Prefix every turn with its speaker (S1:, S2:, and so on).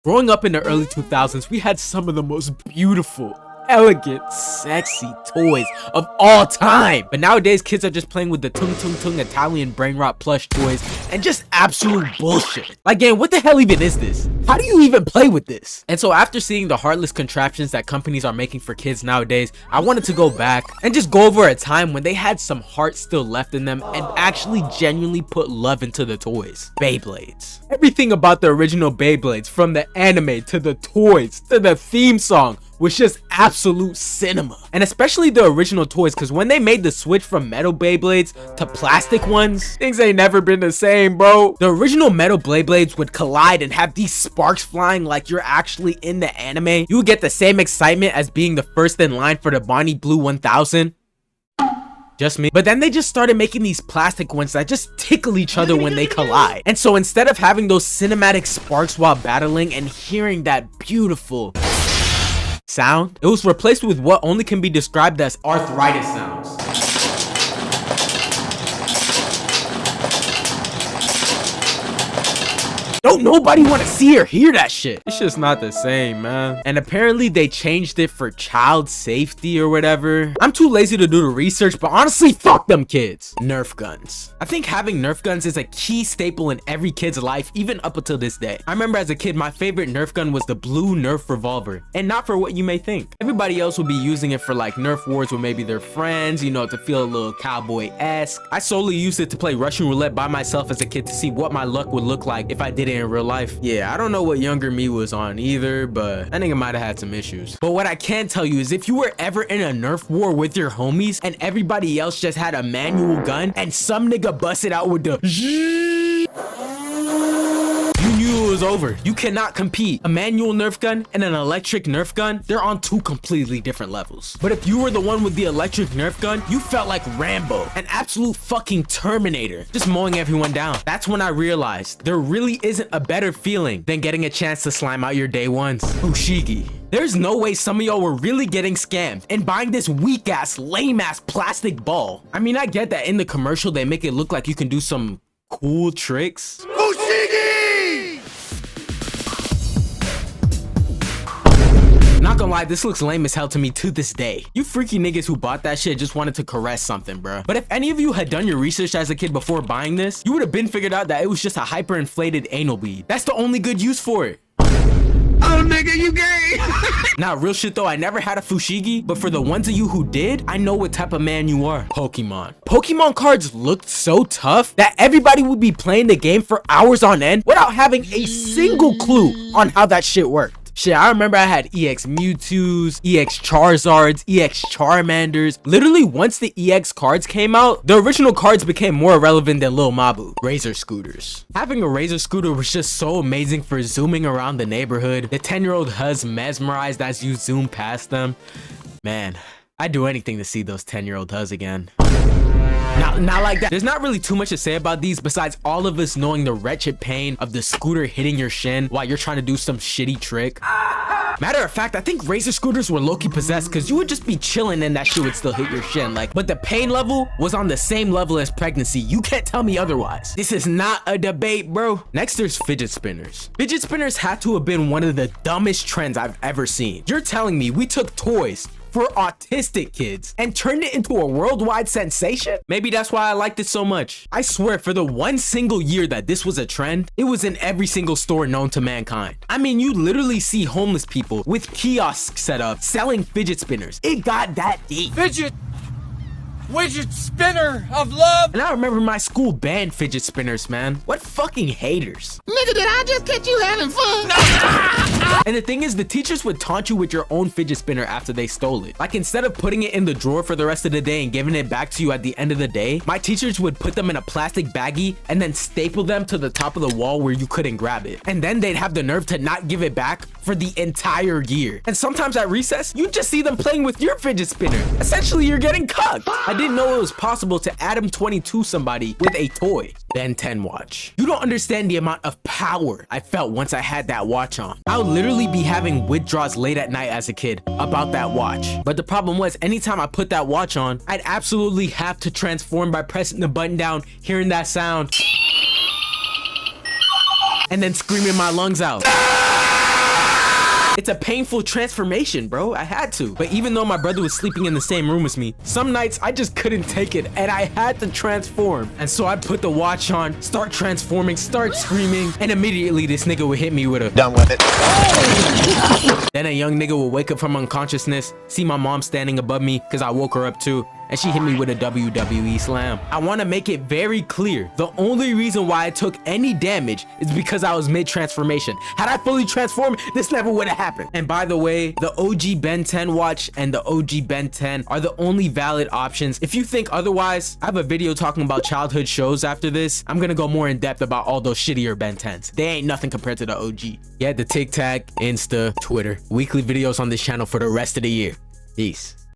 S1: Growing up in the early 2000s, we had some of the most beautiful, elegant, sexy toys of all time. But nowadays, kids are just playing with the tung tung tung Italian brain rot plush toys and just absolute bullshit. Like, gang, what the hell even is this? How do you even play with this? And so after seeing the heartless contraptions that companies are making for kids nowadays, I wanted to go back and just go over a time when they had some heart still left in them and actually genuinely put love into the toys. Beyblades. Everything about the original Beyblades, from the anime to the toys to the theme song, was just absolute cinema. And especially the original toys, because when they made the switch from metal Beyblades to plastic ones, things ain't never been the same, bro. The original metal Beyblades would collide and have these sparks flying like you're actually in the anime. You would get the same excitement as being the first in line for the Bonnie Blue 1000. Just me. But then they just started making these plastic ones that just tickle each other when they collide. And so instead of having those cinematic sparks while battling and hearing that beautiful sound, it was replaced with what only can be described as arthritis sounds. Don't nobody want to see or hear that shit. It's just not the same, man. And apparently they changed it for child safety or whatever. I'm too lazy to do the research, but honestly, fuck them kids. Nerf guns. I think having Nerf guns is a key staple in every kid's life, even up until this day. I remember as a kid, my favorite Nerf gun was the blue Nerf revolver. And not for what you may think. Everybody else would be using it for like Nerf wars with maybe their friends, you know, to feel a little cowboy-esque. I solely used it to play Russian roulette by myself as a kid to see what my luck would look like if I did it in real life. Yeah, I don't know what younger me was on either, but I think I might have had some issues. But what I can tell you is if you were ever in a Nerf war with your homies and everybody else just had a manual gun and some nigga busted out with the you knew it was over. You cannot compete. A manual Nerf gun and an electric Nerf gun, they're on two completely different levels. But if you were the one with the electric Nerf gun, you felt like Rambo, an absolute fucking Terminator, just mowing everyone down. That's when I realized there really isn't a better feeling than getting a chance to slime out your day ones. Fushigi. There's no way some of y'all were really getting scammed and buying this weak ass, lame ass plastic ball. I mean, I get that in the commercial they make it look like you can do some cool tricks. Fushigi! Not gonna lie, this looks lame as hell to me to this day. You freaky niggas who bought that shit just wanted to caress something, bro. But if any of you had done your research as a kid before buying this, you would have been figured out that it was just a hyperinflated anal bead. That's the only good use for it. Oh, nigga, you gay. Nah, real shit though, I never had a Fushigi, but for the ones of you who did, I know what type of man you are. Pokemon. Pokemon cards looked so tough that everybody would be playing the game for hours on end without having a single clue on how that shit worked. Shit, I remember I had EX Mewtwo's, EX Charizards, EX Charmanders. Literally, once the EX cards came out, the original cards became more relevant than Lil Mabu. Razor scooters. Having a Razor scooter was just so amazing for zooming around the neighborhood. The 10-year-old huz mesmerized as you zoom past them. Man, I'd do anything to see those 10-year-old huz again. Not like that. There's not really too much to say about these besides all of us knowing the wretched pain of the scooter hitting your shin while you're trying to do some shitty trick. Matter of fact, I think Razor scooters were low-key possessed because you would just be chilling and that shit would still hit your shin. Like, but the pain level was on the same level as pregnancy. You can't tell me otherwise. This is not a debate, bro. Next, there's fidget spinners. Fidget spinners had to have been one of the dumbest trends I've ever seen. You're telling me we took toys for autistic kids and turned it into a worldwide sensation? Maybe that's why I liked it so much. I swear, for the one single year that this was a trend, it was in every single store known to mankind. I mean, you literally see homeless people with kiosks set up selling fidget spinners. It got that deep. Fidget spinner of love. And I remember my school banned fidget spinners, man. What fucking haters. Nigga, did I just catch you having fun? And the thing is, the teachers would taunt you with your own fidget spinner after they stole it. Like, instead of putting it in the drawer for the rest of the day and giving it back to you at the end of the day, my teachers would put them in a plastic baggie and then staple them to the top of the wall where you couldn't grab it. And then they'd have the nerve to not give it back for the entire year. And sometimes at recess, you just see them playing with your fidget spinner. Essentially, you're getting cucked. I didn't know it was possible to Adam 22 somebody with a toy. Ben 10 watch. You don't understand the amount of power I felt once I had that watch on. I would literally be having withdrawals late at night as a kid about that watch. But the problem was, anytime I put that watch on, I'd absolutely have to transform by pressing the button down, hearing that sound, and then screaming my lungs out. It's a painful transformation, bro. I had to. But even though my brother was sleeping in the same room as me, some nights I just couldn't take it and I had to transform. And so I'd put the watch on, start transforming, start screaming, and immediately this nigga would hit me with a done with it. Then a young nigga would wake up from unconsciousness, see my mom standing above me because I woke her up too, and she hit me with a WWE slam. I want to make it very clear, the only reason why I took any damage is because I was mid-transformation. Had I fully transformed, this never would have happened. And by the way, the OG Ben 10 watch and the OG Ben 10 are the only valid options. If you think otherwise, I have a video talking about childhood shows after this. I'm gonna go more in depth about all those shittier Ben 10s. They ain't nothing compared to the OG. Yeah, the TikTok, Insta, Twitter. Weekly videos on this channel for the rest of the year. Peace.